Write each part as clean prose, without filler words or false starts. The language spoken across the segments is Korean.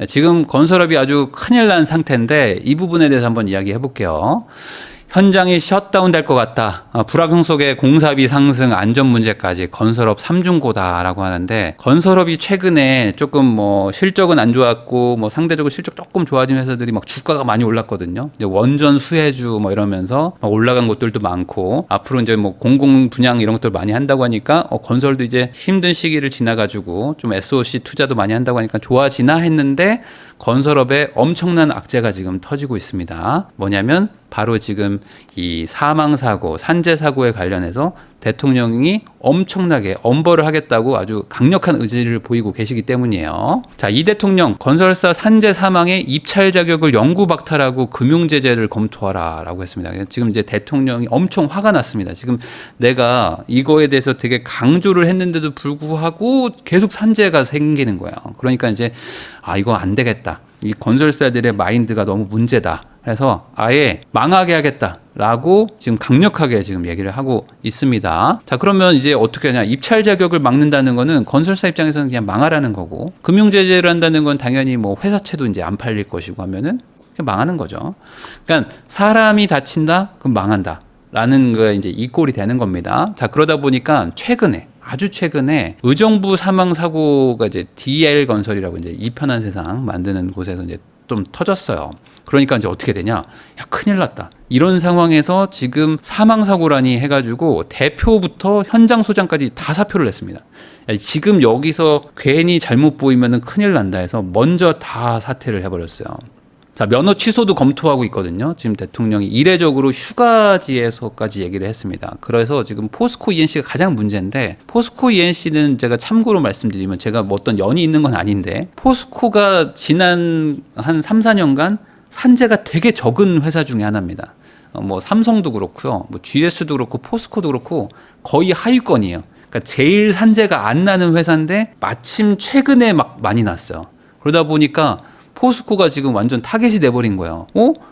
지금 건설업이 아주 큰일 난 상태인데 이 부분에 대해서 한번 이야기해 볼게요. 현장이 셧다운 될 것 같다. 불확정 속에 공사비 상승, 안전 문제까지 건설업 삼중고다라고 하는데, 건설업이 최근에 조금 뭐 실적은 안 좋았고 뭐 상대적으로 실적 조금 좋아진 회사들이 막 주가가 많이 올랐거든요. 이제 원전 수혜주 뭐 이러면서 막 올라간 곳들도 많고, 앞으로 이제 뭐 공공 분양 이런 것들 많이 한다고 하니까 건설도 이제 힘든 시기를 지나가지고 좀 SOC 투자도 많이 한다고 하니까 좋아지나 했는데, 건설업에 엄청난 악재가 지금 터지고 있습니다. 뭐냐면 바로 지금 이 사망사고, 산재사고에 관련해서 대통령이 엄청나게 엄벌을 하겠다고 아주 강력한 의지를 보이고 계시기 때문이에요. 자, 이 대통령 건설사 산재 사망의 입찰 자격을 영구 박탈하고 금융제재를 검토하라 라고 했습니다. 지금 이제 대통령이 엄청 화가 났습니다. 지금 내가 이거에 대해서 되게 강조를 했는데도 불구하고 계속 산재가 생기는 거예요. 그러니까 이제 이거 안 되겠다. 이 건설사들의 마인드가 너무 문제다. 그래서 아예 망하게 하겠다라고 지금 강력하게 지금 얘기를 하고 있습니다. 자, 그러면 이제 어떻게 하냐? 입찰 자격을 막는다는 거는 건설사 입장에서는 그냥 망하라는 거고, 금융 제재를 한다는 건 당연히 뭐 회사채도 이제 안 팔릴 것이고 하면은 그냥 망하는 거죠. 그러니까 사람이 다친다? 그럼 망한다라는 거 이제 이 꼴이 되는 겁니다. 자, 그러다 보니까 아주 최근에 의정부 사망 사고가 이제 DL 건설이라고 이제 이 편한 세상 만드는 곳에서 이제 좀 터졌어요. 그러니까 이제 어떻게 되냐? 야, 큰일 났다. 이런 상황에서 지금 사망사고라니 해가지고 대표부터 현장 소장까지 다 사표를 냈습니다. 야, 지금 여기서 괜히 잘못 보이면 큰일 난다 해서 먼저 다 사퇴를 해버렸어요. 자, 면허 취소도 검토하고 있거든요. 지금 대통령이 이례적으로 휴가지에서까지 얘기를 했습니다. 그래서 지금 포스코 ENC가 가장 문제인데, 포스코 ENC는 제가 참고로 말씀드리면, 제가 뭐 어떤 연이 있는 건 아닌데, 포스코가 지난 한 3, 4년간 산재가 되게 적은 회사 중에 하나입니다. 뭐 삼성도 그렇고요, 뭐 GS도 그렇고 포스코도 그렇고 거의 하위권이에요. 그러니까 제일 산재가 안 나는 회사인데 마침 최근에 막 많이 났어요. 그러다 보니까 포스코가 지금 완전 타겟이 돼버린 거예요.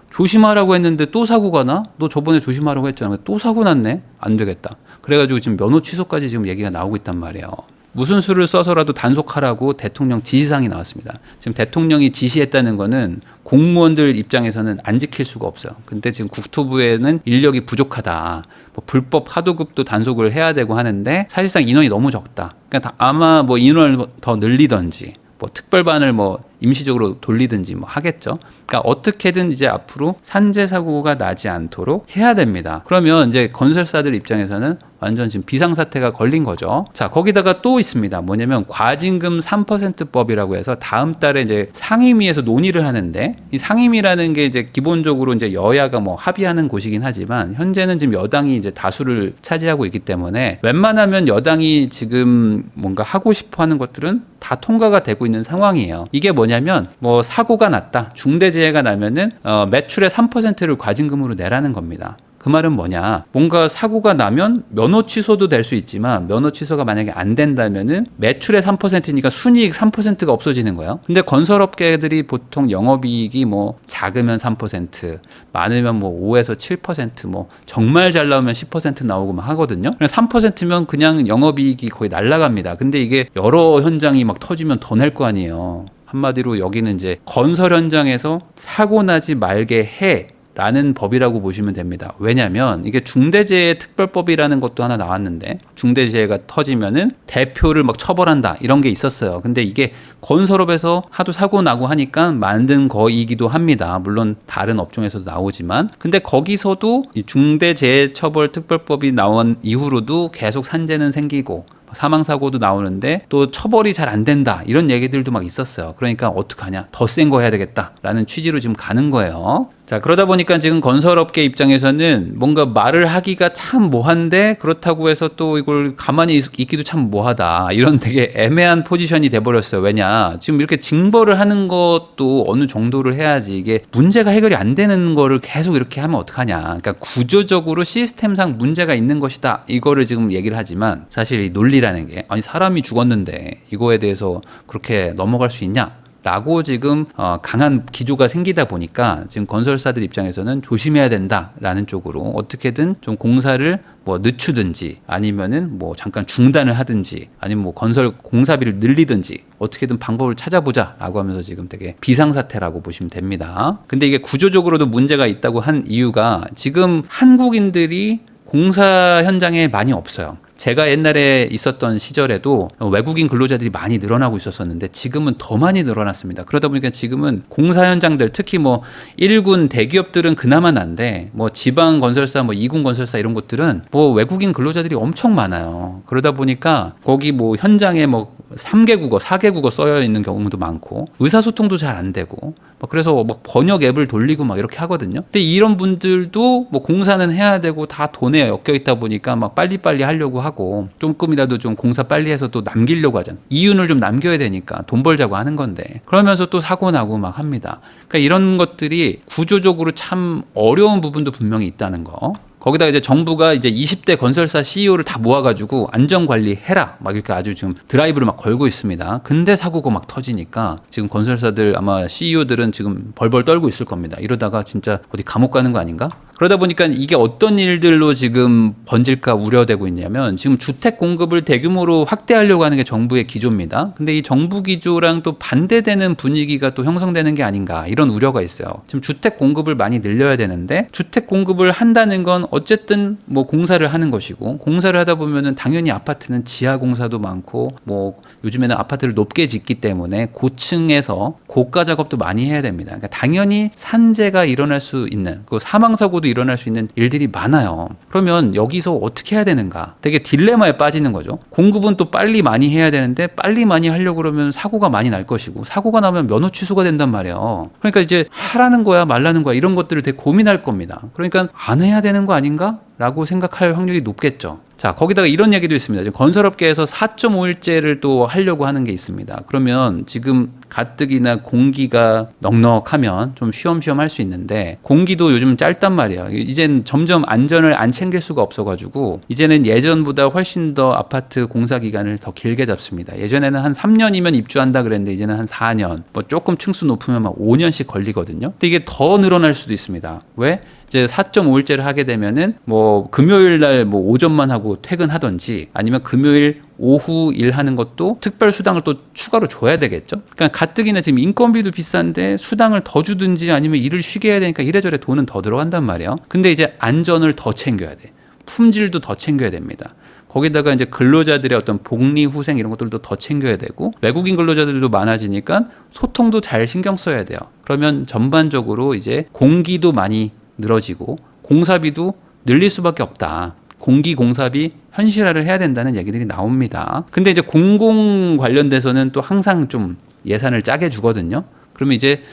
조심하라고 했는데 또 사고가 나? 너 저번에 조심하라고 했잖아. 또 사고 났네? 안 되겠다. 그래가지고 지금 면허 취소까지 지금 얘기가 나오고 있단 말이에요. 무슨 수를 써서라도 단속하라고 대통령 지시사항이 나왔습니다. 지금 대통령이 지시했다는 거는 공무원들 입장에서는 안 지킬 수가 없어요. 근데 지금 국토부에는 인력이 부족하다. 뭐 불법 하도급도 단속을 해야 되고 하는데 사실상 인원이 너무 적다. 그러니까 아마 뭐 인원을 더 늘리던지, 뭐 특별반을 뭐 임시적으로 돌리든지 뭐 하겠죠. 그러니까 어떻게든 이제 앞으로 산재 사고가 나지 않도록 해야 됩니다. 그러면 이제 건설사들 입장에서는 완전 지금 비상사태가 걸린 거죠. 자, 거기다가 또 있습니다. 뭐냐면 과징금 3% 법이라고 해서 다음 달에 이제 상임위에서 논의를 하는데, 이 상임위라는 게 이제 기본적으로 이제 여야가 뭐 합의하는 곳이긴 하지만 현재는 지금 여당이 이제 다수를 차지하고 있기 때문에 웬만하면 여당이 지금 뭔가 하고 싶어 하는 것들은 다 통과가 되고 있는 상황이에요. 이게 뭐냐면 뭐 사고가 났다, 중대재해가 나면은 매출의 3%를 과징금으로 내라는 겁니다. 그 말은 뭐냐? 뭔가 사고가 나면 면허 취소도 될 수 있지만, 면허 취소가 만약에 안 된다면은 매출의 3%니까 순이익 3%가 없어지는 거예요. 근데 건설업계들이 보통 영업이익이 뭐 작으면 3%, 많으면 뭐 5에서 7%, 뭐 정말 잘 나오면 10% 나오고 막 하거든요. 3%면 그냥 영업이익이 거의 날아갑니다. 근데 이게 여러 현장이 막 터지면 더 낼 거 아니에요. 한마디로 여기는 이제 건설 현장에서 사고 나지 말게 해 라는 법이라고 보시면 됩니다. 왜냐하면 이게 중대재해특별법이라는 것도 하나 나왔는데, 중대재해가 터지면은 대표를 막 처벌한다 이런 게 있었어요. 근데 이게 건설업에서 하도 사고 나고 하니까 만든 거이기도 합니다. 물론 다른 업종에서도 나오지만, 근데 거기서도 이 중대재해처벌특별법이 나온 이후로도 계속 산재는 생기고 사망사고도 나오는데 또 처벌이 잘 안 된다 이런 얘기들도 막 있었어요. 그러니까 어떡하냐, 더 센 거 해야 되겠다라는 취지로 지금 가는 거예요. 자, 그러다 보니까 지금 건설업계 입장에서는 뭔가 말을 하기가 참 뭐한데, 그렇다고 해서 또 이걸 가만히 있기도 참 뭐하다, 이런 되게 애매한 포지션이 돼버렸어요. 왜냐, 지금 이렇게 징벌을 하는 것도 어느 정도를 해야지 이게 문제가 해결이 안 되는 거를 계속 이렇게 하면 어떡하냐. 그러니까 구조적으로 시스템상 문제가 있는 것이다, 이거를 지금 얘기를 하지만, 사실 이 논리라는 게, 아니 사람이 죽었는데 이거에 대해서 그렇게 넘어갈 수 있냐 라고 지금 강한 기조가 생기다 보니까 지금 건설사들 입장에서는 조심해야 된다라는 쪽으로 어떻게든 좀 공사를 뭐 늦추든지 아니면은 뭐 잠깐 중단을 하든지 아니면 뭐 건설 공사비를 늘리든지 어떻게든 방법을 찾아보자라고 하면서 지금 되게 비상사태라고 보시면 됩니다. 근데 이게 구조적으로도 문제가 있다고 한 이유가 지금 한국인들이 공사 현장에 많이 없어요. 제가 옛날에 있었던 시절에도 외국인 근로자들이 많이 늘어나고 있었었는데 지금은 더 많이 늘어났습니다. 그러다 보니까 지금은 공사 현장들 특히 뭐 1군 대기업들은 그나마 난데 뭐 지방 건설사 뭐 2군 건설사 이런 곳들은 뭐 외국인 근로자들이 엄청 많아요. 그러다 보니까 거기 뭐 현장에 뭐 3개 국어, 4개 국어 써여 있는 경우도 많고 의사소통도 잘 안 되고 그래서 막 번역 앱을 돌리고 막 이렇게 하거든요. 근데 이런 분들도 뭐 공사는 해야 되고 다 돈에 엮여 있다 보니까 막 빨리빨리 하려고 하고 조금이라도 좀 공사 빨리 해서 또 남기려고 하잖아요. 이윤을 좀 남겨야 되니까 돈 벌자고 하는 건데 그러면서 또 사고 나고 막 합니다. 그러니까 이런 것들이 구조적으로 참 어려운 부분도 분명히 있다는 거. 거기다 이제 정부가 이제 20대 건설사 CEO를 다 모아가지고 안전관리 해라 막 이렇게 아주 지금 드라이브를 막 걸고 있습니다. 근데 사고가 막 터지니까 지금 건설사들 아마 CEO들은 지금 벌벌 떨고 있을 겁니다. 이러다가 진짜 어디 감옥 가는 거 아닌가? 그러다 보니까 이게 어떤 일들로 지금 번질까 우려되고 있냐면 지금 주택 공급을 대규모로 확대하려고 하는 게 정부의 기조입니다. 근데 이 정부 기조랑 또 반대되는 분위기가 또 형성되는 게 아닌가 이런 우려가 있어요. 지금 주택 공급을 많이 늘려야 되는데 주택 공급을 한다는 건 어쨌든 뭐 공사를 하는 것이고 공사를 하다 보면은 당연히 아파트는 지하 공사도 많고 뭐 요즘에는 아파트를 높게 짓기 때문에 고층에서 고가 작업도 많이 해야 됩니다. 그러니까 당연히 산재가 일어날 수 있는 그 사망 사고도 일어날 수 있는 일들이 많아요. 그러면 여기서 어떻게 해야 되는가? 되게 딜레마에 빠지는 거죠. 공급은 또 빨리 많이 해야 되는데 빨리 많이 하려고 그러면 사고가 많이 날 것이고 사고가 나면 면허 취소가 된단 말이에요. 그러니까 이제 하라는 거야 말라는 거야 이런 것들을 되게 고민할 겁니다. 그러니까 안 해야 되는 거 아닌가? 라고 생각할 확률이 높겠죠. 자, 거기다가 이런 얘기도 있습니다. 지금 건설업계에서 4.5일제를 또 하려고 하는 게 있습니다. 그러면 지금 가뜩이나 공기가 넉넉하면 좀 쉬엄쉬엄 할 수 있는데 공기도 요즘 짧단 말이에요. 이젠 점점 안전을 안 챙길 수가 없어가지고 이제는 예전보다 훨씬 더 아파트 공사 기간을 더 길게 잡습니다. 예전에는 한 3년이면 입주한다 그랬는데 이제는 한 4년, 뭐 조금 층수 높으면 막 5년씩 걸리거든요. 근데 이게 더 늘어날 수도 있습니다. 왜? 이제 4.5일제를 하게 되면은 뭐 금요일 날 뭐 오전만 하고 퇴근하던지 아니면 금요일 오후 일하는 것도 특별 수당을 또 추가로 줘야 되겠죠. 그러니까 가뜩이나 지금 인건비도 비싼데 수당을 더 주든지 아니면 일을 쉬게 해야 되니까 이래저래 돈은 더 들어간단 말이에요. 근데 이제 안전을 더 챙겨야 돼. 품질도 더 챙겨야 됩니다. 거기다가 이제 근로자들의 어떤 복리 후생 이런 것들도 더 챙겨야 되고 외국인 근로자들도 많아지니까 소통도 잘 신경 써야 돼요. 그러면 전반적으로 이제 공기도 많이 늘어지고 공사비도 늘릴 수밖에 없다. 공기 공사비 현실화를 해야 된다는 얘기들이 나옵니다. 근데 이제 공공 관련돼서는 또 항상 좀 예산을 짜게 주거든요. 그러면 이제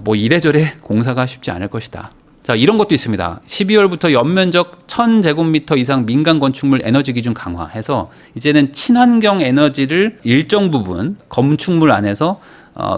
뭐 이래저래 공사가 쉽지 않을 것이다. 자, 이런 것도 있습니다. 12월부터 연면적 1000제곱미터 이상 민간 건축물 에너지 기준 강화해서 이제는 친환경 에너지를 일정 부분 건축물 안에서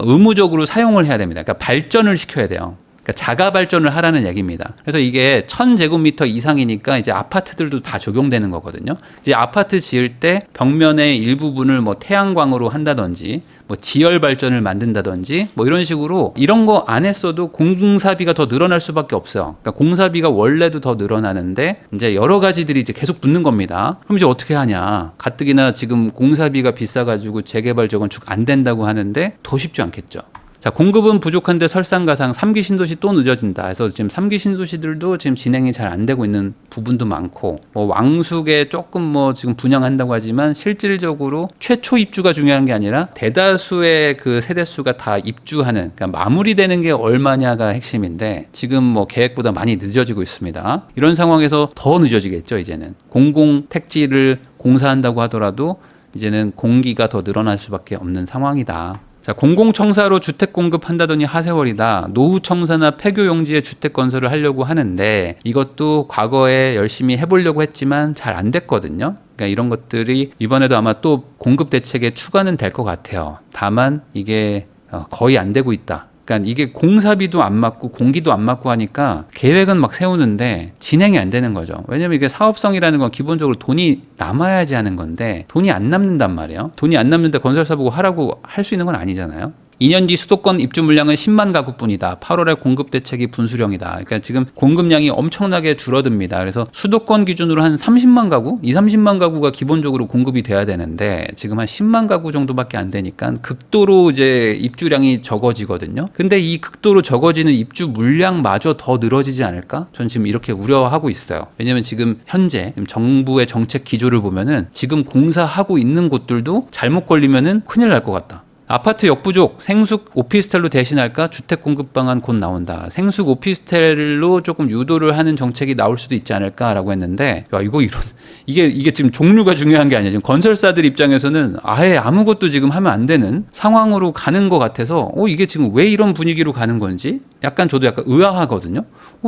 의무적으로 사용을 해야 됩니다. 그러니까 발전을 시켜야 돼요. 그러니까 자가 발전을 하라는 얘기입니다. 그래서 이게 1000제곱미터 이상이니까 이제 아파트들도 다 적용되는 거거든요. 이제 아파트 지을 때 벽면의 일부분을 뭐 태양광으로 한다든지 뭐 지열 발전을 만든다든지 뭐 이런 식으로 이런 거 안 했어도 공사비가 더 늘어날 수밖에 없어요. 그러니까 공사비가 원래도 더 늘어나는데 이제 여러 가지들이 이제 계속 붙는 겁니다. 그럼 이제 어떻게 하냐? 가뜩이나 지금 공사비가 비싸가지고 재개발 재건축 안 된다고 하는데 더 쉽지 않겠죠. 자, 공급은 부족한데 설상가상 3기 신도시 또 늦어진다 해서 지금 3기 신도시들도 지금 진행이 잘 안 되고 있는 부분도 많고 뭐 왕숙에 조금 뭐 지금 분양한다고 하지만 실질적으로 최초 입주가 중요한 게 아니라 대다수의 그 세대수가 다 입주하는 그러니까 마무리되는 게 얼마냐가 핵심인데 지금 뭐 계획보다 많이 늦어지고 있습니다. 이런 상황에서 더 늦어지겠죠. 이제는 공공 택지를 공사한다고 하더라도 이제는 공기가 더 늘어날 수밖에 없는 상황이다. 자, 공공청사로 주택 공급한다더니 하세월이다. 노후청사나 폐교용지의 주택 건설을 하려고 하는데 이것도 과거에 열심히 해보려고 했지만 잘 안 됐거든요. 그러니까 이런 것들이 이번에도 아마 또 공급 대책에 추가는 될 것 같아요. 다만 이게 거의 안 되고 있다. 그러니까 이게 공사비도 안 맞고 공기도 안 맞고 하니까 계획은 막 세우는데 진행이 안 되는 거죠. 왜냐면 이게 사업성이라는 건 기본적으로 돈이 남아야지 하는 건데 돈이 안 남는단 말이에요. 돈이 안 남는데 건설사 보고 하라고 할 수 있는 건 아니잖아요. 2년 뒤 수도권 입주 물량은 10만 가구뿐이다. 8월에 공급 대책이 분수령이다. 그러니까 지금 공급량이 엄청나게 줄어듭니다. 그래서 수도권 기준으로 한 30만 가구, 30만 가구가 기본적으로 공급이 돼야 되는데 지금 한 10만 가구 정도밖에 안 되니까 극도로 이제 입주량이 적어지거든요. 근데 이 극도로 적어지는 입주 물량마저 더 늘어지지 않을까? 전 지금 이렇게 우려하고 있어요. 왜냐면 지금 현재 정부의 정책 기조를 보면은 지금 공사하고 있는 곳들도 잘못 걸리면은 큰일 날 것 같다. 아파트 역부족, 생숙 오피스텔로 대신할까? 주택 공급 방안 곧 나온다. 생숙 오피스텔로 조금 유도를 하는 정책이 나올 수도 있지 않을까라고 했는데, 야, 이게 지금 종류가 중요한 게 아니야. 지금 건설사들 입장에서는 아예 아무것도 지금 하면 안 되는 상황으로 가는 것 같아서, 이게 지금 왜 이런 분위기로 가는 건지 저도 약간 의아하거든요.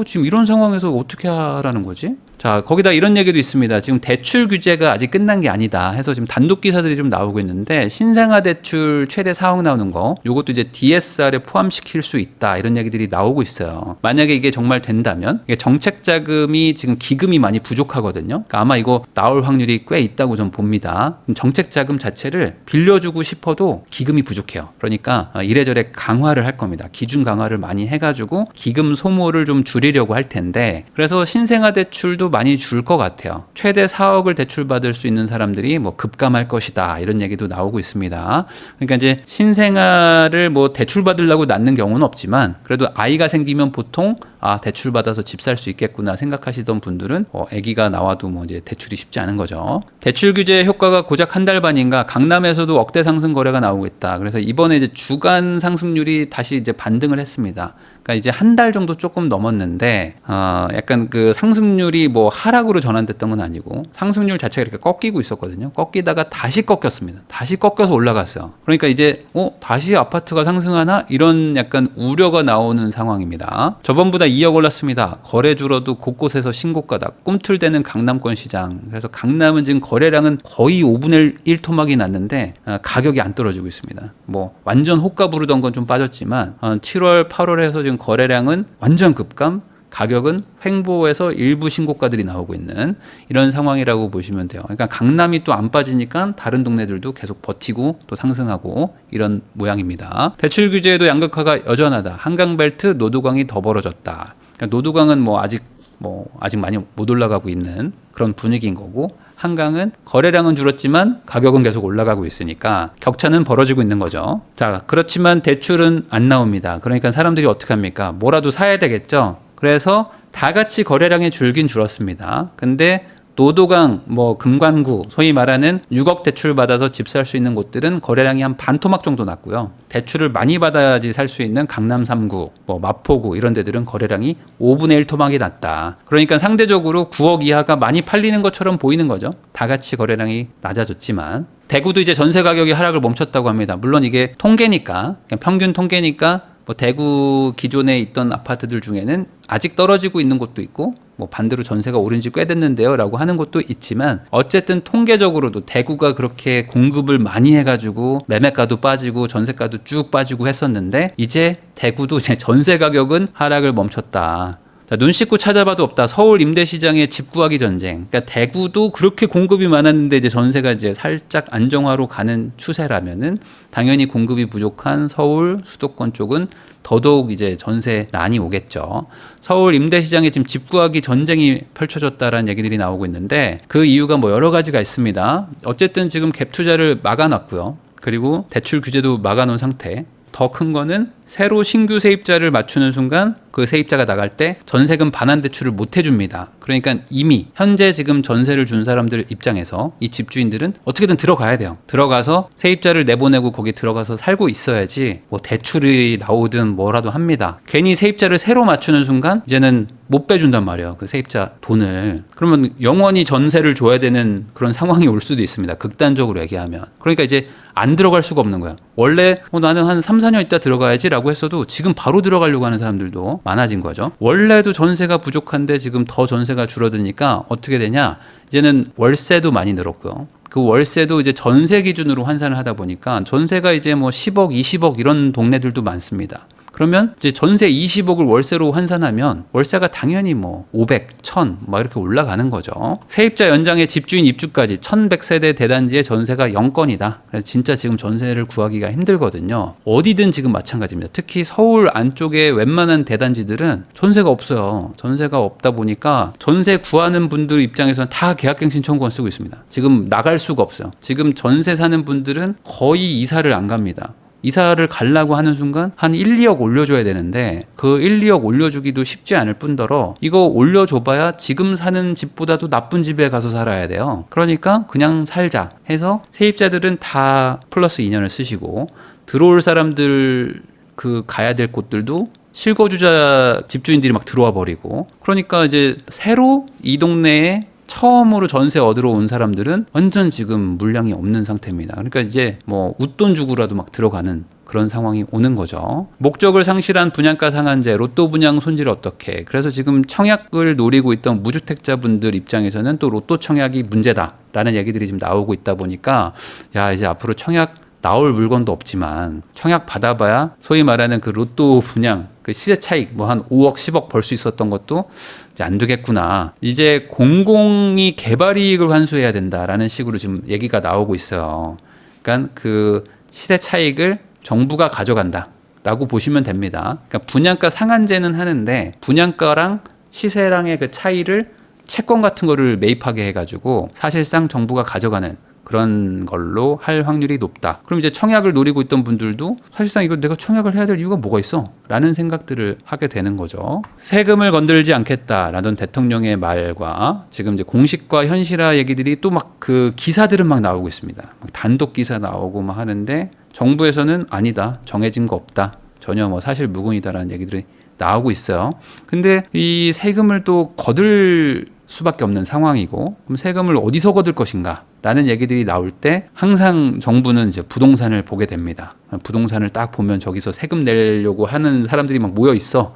지금 이런 상황에서 어떻게 하라는 거지? 자, 거기다 이런 얘기도 있습니다. 지금 대출 규제가 아직 끝난 게 아니다 해서 지금 단독 기사들이 좀 나오고 있는데, 신생아 대출 최대 4억 나오는 거, 요것도 이제 DSR에 포함시킬 수 있다, 이런 얘기들이 나오고 있어요. 만약에 이게 정말 된다면, 이게 정책 자금이 지금 기금이 많이 부족하거든요. 그러니까 아마 이거 나올 확률이 꽤 있다고 전 봅니다. 정책 자금 자체를 빌려주고 싶어도 기금이 부족해요. 그러니까 이래저래 강화를 할 겁니다. 기준 강화를 많이 해가지고 기금 소모를 좀 줄이려고 할 텐데, 그래서 신생아 대출도 많이 줄 것 같아요. 최대 4억을 대출받을 수 있는 사람들이 뭐 급감할 것이다, 이런 얘기도 나오고 있습니다. 그러니까 이제 신생아를 뭐 대출받으려고 낳는 경우는 없지만, 그래도 아이가 생기면 보통 대출받아서 집 살 수 있겠구나 생각하시던 분들은 아기가 나와도 뭐 이제 대출이 쉽지 않은 거죠. 대출 규제 효과가 고작 한 달 반인가 강남에서도 억대 상승 거래가 나오고 있다. 그래서 이번에 이제 주간 상승률이 다시 이제 반등을 했습니다. 그러니까 이제 한 달 정도 조금 넘었는데 약간 그 상승률이 뭐 하락으로 전환됐던 건 아니고 상승률 자체가 이렇게 꺾이고 있었거든요. 꺾이다가 다시 꺾였습니다. 다시 꺾여서 올라갔어요. 그러니까 이제 다시 아파트가 상승하나? 이런 약간 우려가 나오는 상황입니다. 저번보다 2억 올랐습니다. 거래 줄어도 곳곳에서 신고가다. 꿈틀대는 강남권 시장. 그래서 강남은 지금 거래량은 거의 5분의 1 토막이 났는데 가격이 안 떨어지고 있습니다. 뭐 완전 호가 부르던 건 좀 빠졌지만 7월, 8월에서 지금 거래량은 완전 급감, 가격은 횡보해서 일부 신고가들이 나오고 있는 이런 상황이라고 보시면 돼요. 그러니까 강남이 또 안 빠지니까 다른 동네들도 계속 버티고 또 상승하고 이런 모양입니다. 대출 규제에도 양극화가 여전하다. 한강벨트 노도강이 더 벌어졌다. 그러니까 노도강은 아직 많이 못 올라가고 있는 그런 분위기인 거고, 한강은 거래량은 줄었지만 가격은 계속 올라가고 있으니까 격차는 벌어지고 있는 거죠. 자, 그렇지만 대출은 안 나옵니다. 그러니까 사람들이 어떻게 합니까? 뭐라도 사야 되겠죠. 그래서 다 같이 거래량이 줄긴 줄었습니다. 근데 노도강, 금관구, 소위 말하는 6억 대출 받아서 집 살 수 있는 곳들은 거래량이 한 반 토막 정도 났고요. 대출을 많이 받아야지 살 수 있는 강남 3구, 마포구 이런 데들은 거래량이 5분의 1 토막이 났다. 그러니까 상대적으로 9억 이하가 많이 팔리는 것처럼 보이는 거죠. 다 같이 거래량이 낮아졌지만. 대구도 이제 전세 가격이 하락을 멈췄다고 합니다. 물론 이게 통계니까, 그냥 평균 통계니까 대구 기존에 있던 아파트들 중에는 아직 떨어지고 있는 곳도 있고, 반대로 전세가 오른 지 꽤 됐는데요 라고 하는 곳도 있지만, 어쨌든 통계적으로도 대구가 그렇게 공급을 많이 해가지고 매매가도 빠지고 전세가도 쭉 빠지고 했었는데, 이제 대구도 이제 전세 가격은 하락을 멈췄다. 자, 눈 씻고 찾아봐도 없다. 서울 임대시장의 집 구하기 전쟁. 그러니까 대구도 그렇게 공급이 많았는데 이제 전세가 이제 살짝 안정화로 가는 추세라면은 당연히 공급이 부족한 서울 수도권 쪽은 더더욱 이제 전세 난이 오겠죠. 서울 임대시장에 지금 집 구하기 전쟁이 펼쳐졌다라는 얘기들이 나오고 있는데, 그 이유가 여러 가지가 있습니다. 어쨌든 지금 갭 투자를 막아놨고요. 그리고 대출 규제도 막아놓은 상태. 더 큰 거는 새로 신규 세입자를 맞추는 순간 그 세입자가 나갈 때 전세금 반환 대출을 못 해줍니다. 그러니까 이미 현재 지금 전세를 준 사람들 입장에서 이 집주인들은 어떻게든 들어가야 돼요. 들어가서 세입자를 내보내고 거기 들어가서 살고 있어야지 대출이 나오든 뭐라도 합니다. 괜히 세입자를 새로 맞추는 순간 이제는 못 빼준단 말이에요. 그 세입자 돈을. 그러면 영원히 전세를 줘야 되는 그런 상황이 올 수도 있습니다. 극단적으로 얘기하면. 그러니까 이제 안 들어갈 수가 없는 거예요. 원래 나는 한 3, 4년 있다 들어가야지 라고 했어도 지금 바로 들어가려고 하는 사람들도 많아진 거죠. 원래도 전세가 부족한데 지금 더 전세가 줄어드니까 어떻게 되냐? 이제는 월세도 많이 늘었고요. 그 월세도 이제 전세 기준으로 환산을 하다 보니까 전세가 이제 10억, 20억 이런 동네들도 많습니다. 그러면 이제 전세 20억을 월세로 환산하면 월세가 당연히 뭐 500, 1000 막 이렇게 올라가는 거죠. 세입자 연장에 집주인 입주까지 1100세대 대단지의 전세가 0건이다. 그래서 진짜 지금 전세를 구하기가 힘들거든요. 어디든 지금 마찬가지입니다. 특히 서울 안쪽에 웬만한 대단지들은 전세가 없어요. 전세가 없다 보니까 전세 구하는 분들 입장에서는 다 계약갱신 청구권 쓰고 있습니다. 지금 나갈 수가 없어요. 지금 전세 사는 분들은 거의 이사를 안 갑니다. 이사를 가려고 하는 순간 한 1, 2억 올려줘야 되는데 그 1, 2억 올려주기도 쉽지 않을 뿐더러 이거 올려줘봐야 지금 사는 집보다도 나쁜 집에 가서 살아야 돼요. 그러니까 그냥 살자 해서 세입자들은 다 플러스 2년을 쓰시고 들어올 사람들 그 가야 될 곳들도 실거주자 집주인들이 막 들어와 버리고 그러니까 이제 새로 이 동네에 처음으로 전세 얻으러 온 사람들은 완전 지금 물량이 없는 상태입니다. 그러니까 이제 뭐 웃돈 주고라도 막 들어가는 그런 상황이 오는 거죠. 목적을 상실한 분양가 상한제, 로또 분양 손질 어떻게? 그래서 지금 청약을 노리고 있던 무주택자분들 입장에서는 또 로또 청약이 문제다라는 얘기들이 지금 나오고 있다 보니까 야 이제 앞으로 청약 나올 물건도 없지만 청약 받아봐야 소위 말하는 그 로또 분양 그 시세 차익 뭐 한 5억 10억 벌 수 있었던 것도 이제 안 되겠구나. 이제 공공이 개발 이익을 환수해야 된다라는 식으로 지금 얘기가 나오고 있어요. 그러니까 그 시세 차익을 정부가 가져간다라고 보시면 됩니다. 그러니까 분양가 상한제는 하는데 분양가랑 시세랑의 그 차이를 채권 같은 거를 매입하게 해가지고 사실상 정부가 가져가는 그런 걸로 할 확률이 높다. 그럼 이제 청약을 노리고 있던 분들도 사실상 이거 내가 청약을 해야 될 이유가 뭐가 있어? 라는 생각들을 하게 되는 거죠. 세금을 건들지 않겠다라던 대통령의 말과 지금 이제 공식과 현실화 얘기들이 또 막 그 기사들은 막 나오고 있습니다. 단독 기사 나오고 막 하는데 정부에서는 아니다. 정해진 거 없다. 전혀 뭐 사실 무근이다라는 얘기들이 나오고 있어요. 근데 이 세금을 또 거둘 수밖에 없는 상황이고 그럼 세금을 어디서 거둘 것인가 라는 얘기들이 나올 때 항상 정부는 이제 부동산을 보게 됩니다. 부동산을 딱 보면 저기서 세금 내려고 하는 사람들이 막 모여 있어.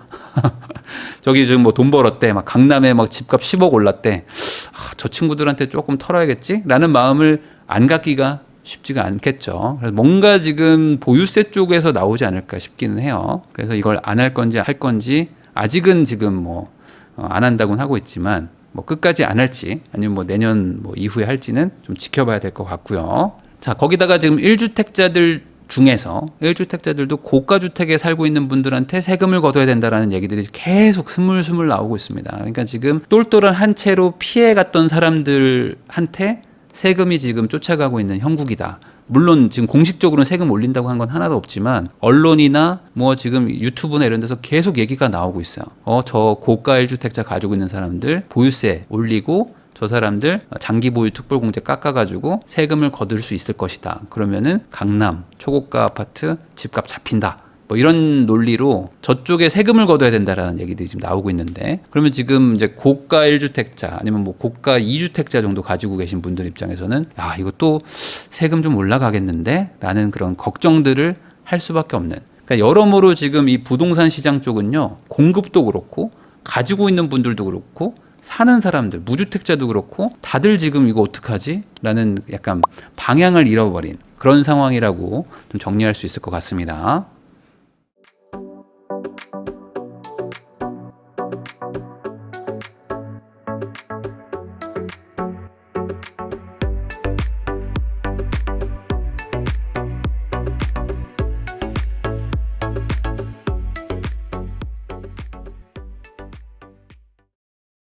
저기 지금 뭐 돈 벌었대. 막 강남에 막 집값 10억 올랐대. 저 친구들한테 조금 털어야겠지? 라는 마음을 안 갖기가 쉽지가 않겠죠. 그래서 뭔가 지금 보유세 쪽에서 나오지 않을까 싶기는 해요. 그래서 이걸 안 할 건지 할 건지 아직은 지금 뭐 안 한다고는 하고 있지만 뭐 끝까지 안 할지 아니면 뭐 내년 뭐 이후에 할지는 좀 지켜봐야 될 것 같고요. 자, 거기다가 지금 1주택자들 중에서 1주택자들도 고가주택에 살고 있는 분들한테 세금을 거둬야 된다라는 얘기들이 계속 스물스물 나오고 있습니다. 그러니까 지금 똘똘한 한 채로 피해갔던 사람들한테 세금이 지금 쫓아가고 있는 형국이다. 물론 지금 공식적으로는 세금 올린다고 한 건 하나도 없지만 언론이나 뭐 지금 유튜브나 이런 데서 계속 얘기가 나오고 있어요. 저 고가 1주택자 가지고 있는 사람들 보유세 올리고 저 사람들 장기 보유 특별공제 깎아가지고 세금을 거둘 수 있을 것이다. 그러면은 강남 초고가 아파트 집값 잡힌다. 뭐 이런 논리로 저쪽에 세금을 거둬야 된다라는 얘기들이 지금 나오고 있는데 그러면 지금 이제 고가 1주택자 아니면 뭐 고가 2주택자 정도 가지고 계신 분들 입장에서는 야 이것도 세금 좀 올라가겠는데 라는 그런 걱정들을 할 수밖에 없는 그러니까 여러모로 지금 이 부동산 시장 쪽은요 공급도 그렇고 가지고 있는 분들도 그렇고 사는 사람들 무주택자도 그렇고 다들 지금 이거 어떡하지? 라는 약간 방향을 잃어버린 그런 상황이라고 좀 정리할 수 있을 것 같습니다.